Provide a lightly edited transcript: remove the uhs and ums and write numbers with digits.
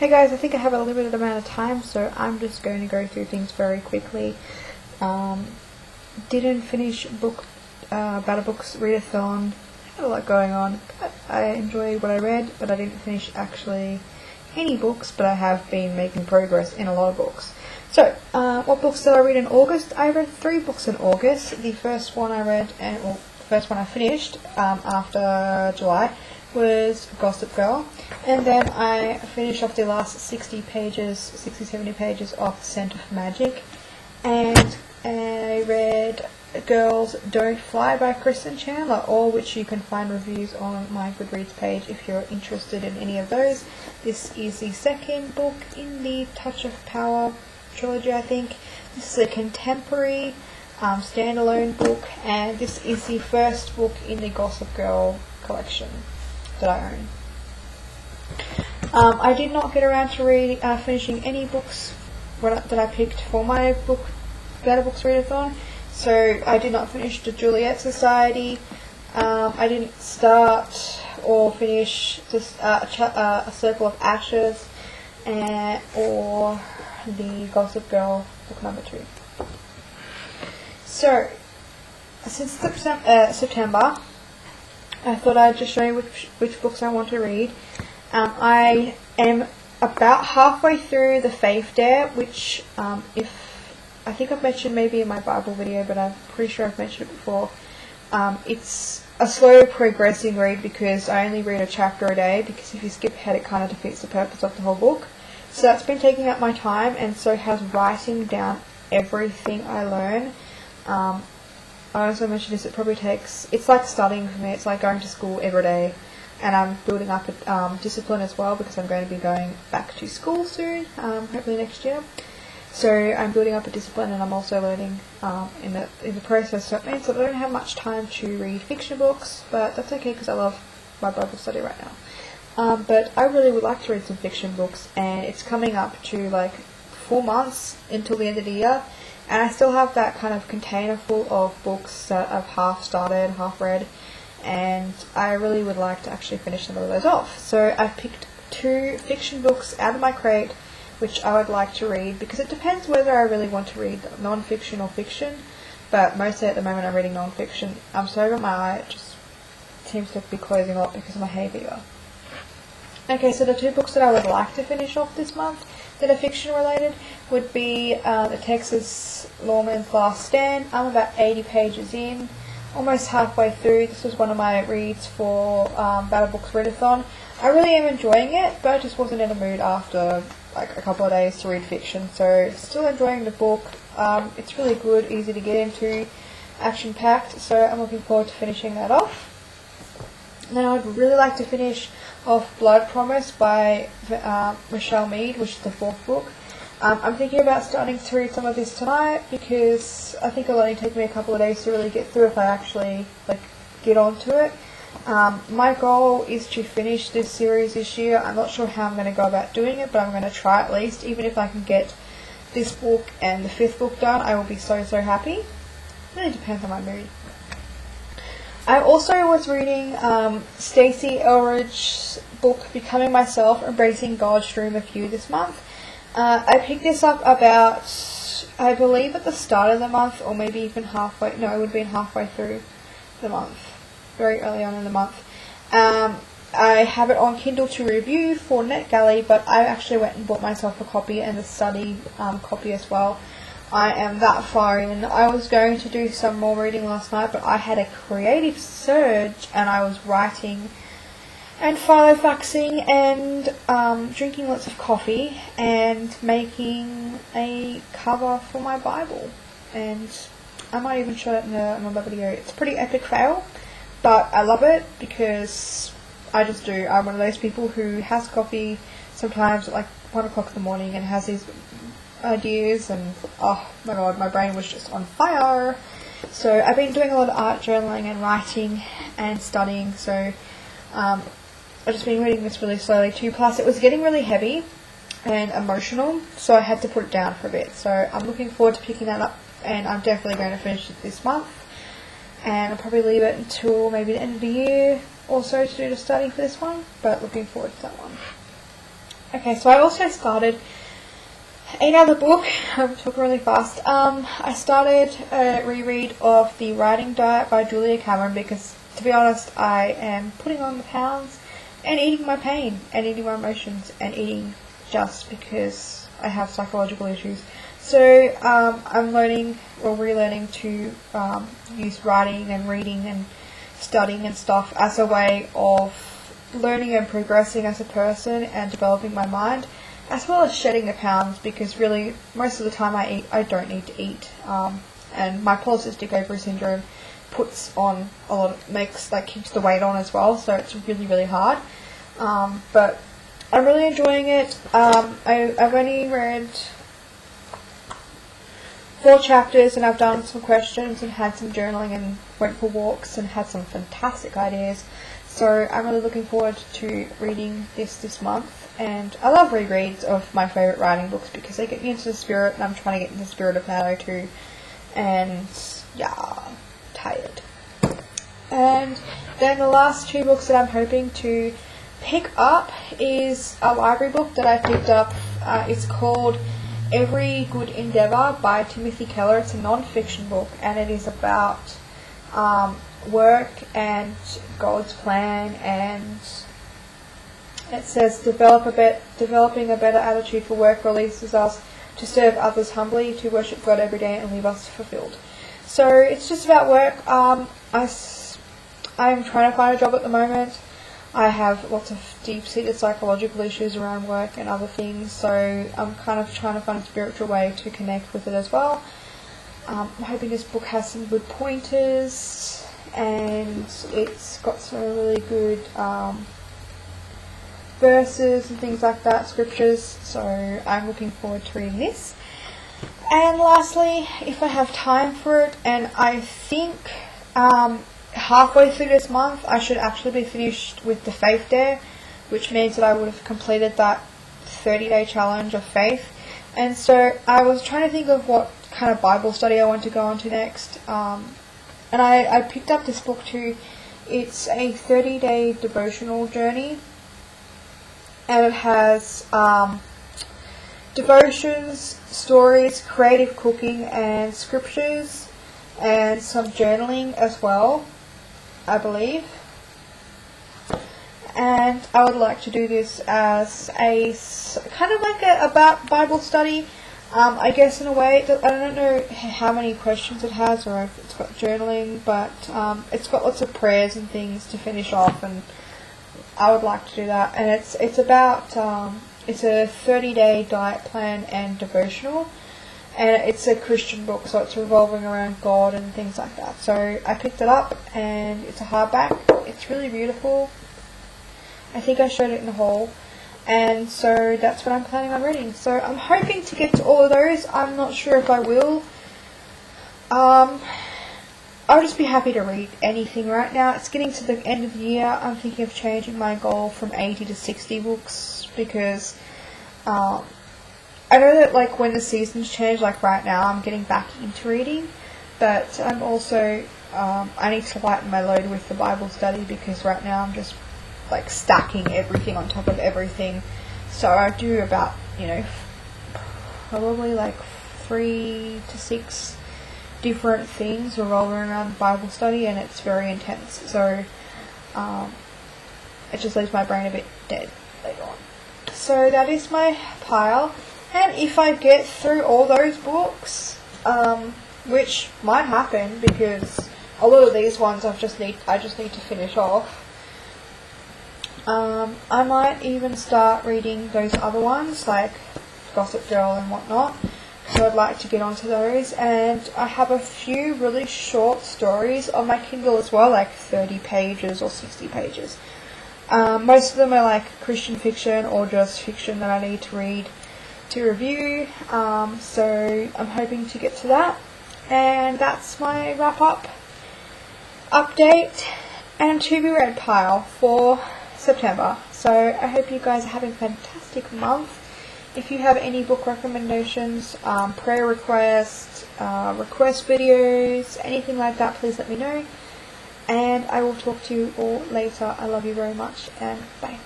Hey guys, I think I have a limited amount of time, so I'm just going to go through things very quickly. Didn't finish Battle Books Readathon. Had a lot going on. I enjoyed what I read, but I didn't finish actually any books, but I have been making progress in a lot of books. So, what books did I read in August? I read 3 books in August. The first one I read, the first one I finished after July, was Gossip Girl. And then I finished off the last 70 pages of Scent of Magic. And I read Girls Don't Fly by Kristen Chandler, all which you can find reviews on my Goodreads page if you're interested in any of those. This is the second book in the Touch of Power trilogy, I think. This is a contemporary standalone book, and this is the first book in the Gossip Girl collection that I own. I did not get around to finishing any books that I picked for my Battle Books Readathon. So I did not finish the Juliet Society. I didn't start or finish A Circle of Ashes or the Gossip Girl book number 2. So since September, I thought I'd just show you which books I want to read. I am about halfway through The Faith Dare, which I think I've mentioned maybe in my Bible video, but I'm pretty sure I've mentioned it before. It's a slow progressing read because I only read a chapter a day, because if you skip ahead it kind of defeats the purpose of the whole book. So that's been taking up my time, and so has writing down everything I learn. I also mentioned this, it's like studying for me. It's like going to school every day, and I'm building up a discipline as well, because I'm going to be going back to school soon, hopefully next year. So I'm building up a discipline, and I'm also learning in the process. So it means that I don't have much time to read fiction books, but that's okay because I love my Bible study right now. But I really would like to read some fiction books, and it's coming up to like 4 months until the end of the year, and I still have that kind of container full of books that I've half started, half read, and I really would like to actually finish some of those off. So I've picked 2 fiction books out of my crate which I would like to read, because it depends whether I really want to read non-fiction or fiction, but mostly at the moment I'm reading non-fiction. I'm sorry about my eye, it just seems to be closing up because of my hay fever. Okay, so the 2 books that I would like to finish off this month that are fiction related would be The Texas Lawman's Last Stand. I'm about 80 pages in, almost halfway through. This was one of my reads for Battle Books Readathon. I really am enjoying it, but I just wasn't in a mood after like a couple of days to read fiction. So still enjoying the book. It's really good, easy to get into, action packed, so I'm looking forward to finishing that off. Now I'd really like to finish off Blood Promise by Michelle Mead, which is the 4th book. I'm thinking about starting to read some of this tonight, because I think it'll only take me a couple of days to really get through if I actually get onto it. My goal is to finish this series this year. I'm not sure how I'm going to go about doing it, but I'm going to try at least. Even if I can get this book and the 5th book done, I will be so happy. It really depends on my mood. I also was reading Stacey Elridge's book, Becoming Myself, Embracing God's Stream of You this month. I picked this up about, I believe at the start of the month, or maybe even halfway, no, it would have been halfway through the month, very early on in the month. I have it on Kindle to review for NetGalley, but I actually went and bought myself a copy, and the study copy as well. I am that far in. I was going to do some more reading last night, but I had a creative surge, and I was writing and filofaxing and drinking lots of coffee and making a cover for my Bible. And I might even show it in another video. It's a pretty epic fail, but I love it because I just do. I'm one of those people who has coffee sometimes at like 1 o'clock in the morning and has these ideas, and oh my god, my brain was just on fire. So I've been doing a lot of art journaling and writing and studying, so I've just been reading this really slowly too. Plus it was getting really heavy and emotional, so I had to put it down for a bit. So I'm looking forward to picking that up, and I'm definitely going to finish it this month, and I'll probably leave it until maybe the end of the year or so to do the study for this one, but looking forward to that one. Okay, so I also started another book. I'm talking really fast. I started a reread of The Writing Diet by Julia Cameron because, to be honest, I am putting on the pounds and eating my pain and eating my emotions and eating just because I have psychological issues. So I'm learning or relearning to use writing and reading and studying and stuff as a way of learning and progressing as a person and developing my mind, as well as shedding the pounds, because really most of the time I eat, I don't need to eat, and my polycystic ovary syndrome puts on a lot of, keeps the weight on as well, so it's really hard, but I'm really enjoying it. I've only read 4 chapters, and I've done some questions and had some journaling and went for walks and had some fantastic ideas. So I'm really looking forward to reading this month, and I love rereads of my favourite writing books because they get me into the spirit, and I'm trying to get into the spirit of Nano too, and yeah, tired. And then the last 2 books that I'm hoping to pick up is a library book that I picked up. It's called Every Good Endeavour by Timothy Keller. It's a non-fiction book, and it is about work and God's plan, and it says developing a better attitude for work releases us to serve others humbly, to worship God every day, and leave us fulfilled. So it's just about work. I'm trying to find a job at the moment. I have lots of deep-seated psychological issues around work and other things, so I'm kind of trying to find a spiritual way to connect with it as well. I'm hoping this book has some good pointers, and it's got some really good verses and things like that, scriptures, so I'm looking forward to reading this. And lastly, if I have time for it, and I think halfway through this month I should actually be finished with the Faith Dare, which means that I would have completed that 30-day challenge of faith. And so I was trying to think of what kind of Bible study I want to go on to next, and I picked up this book too. It's a 30-day devotional journey, and it has devotions, stories, creative cooking, and scriptures, and some journaling as well, I believe. And I would like to do this as a kind of like a Bible study, I guess, in a way. I don't know how many questions it has, or if it's got journaling, but it's got lots of prayers and things to finish off, and I would like to do that. And it's about it's a 30-day diet plan and devotional, and it's a Christian book, so it's revolving around God and things like that. So I picked it up, and it's a hardback. It's really beautiful. I think I showed it in the haul. And so that's what I'm planning on reading. So I'm hoping to get to all of those. I'm not sure if I will. I'll just be happy to read anything right now. It's getting to the end of the year. I'm thinking of changing my goal from 80 to 60 books because I know that like when the seasons change, like right now I'm getting back into reading, but I'm also I need to lighten my load with the Bible study because right now I'm just like stacking everything on top of everything. So I do about, probably like 3 to 6 different things revolving around Bible study, and it's very intense. So it just leaves my brain a bit dead later on. So that is my pile, and if I get through all those books, which might happen because a lot of these ones I just need to finish off. I might even start reading those other ones, like Gossip Girl and whatnot, so I'd like to get onto those. And I have a few really short stories on my Kindle as well, like 30 pages or 60 pages. Most of them are like Christian fiction or just fiction that I need to read to review, so I'm hoping to get to that. And that's my wrap-up update and to be read pile for September. So I hope you guys are having a fantastic month. If you have any book recommendations, prayer requests, request videos, anything like that, please let me know. And I will talk to you all later. I love you very much, and bye.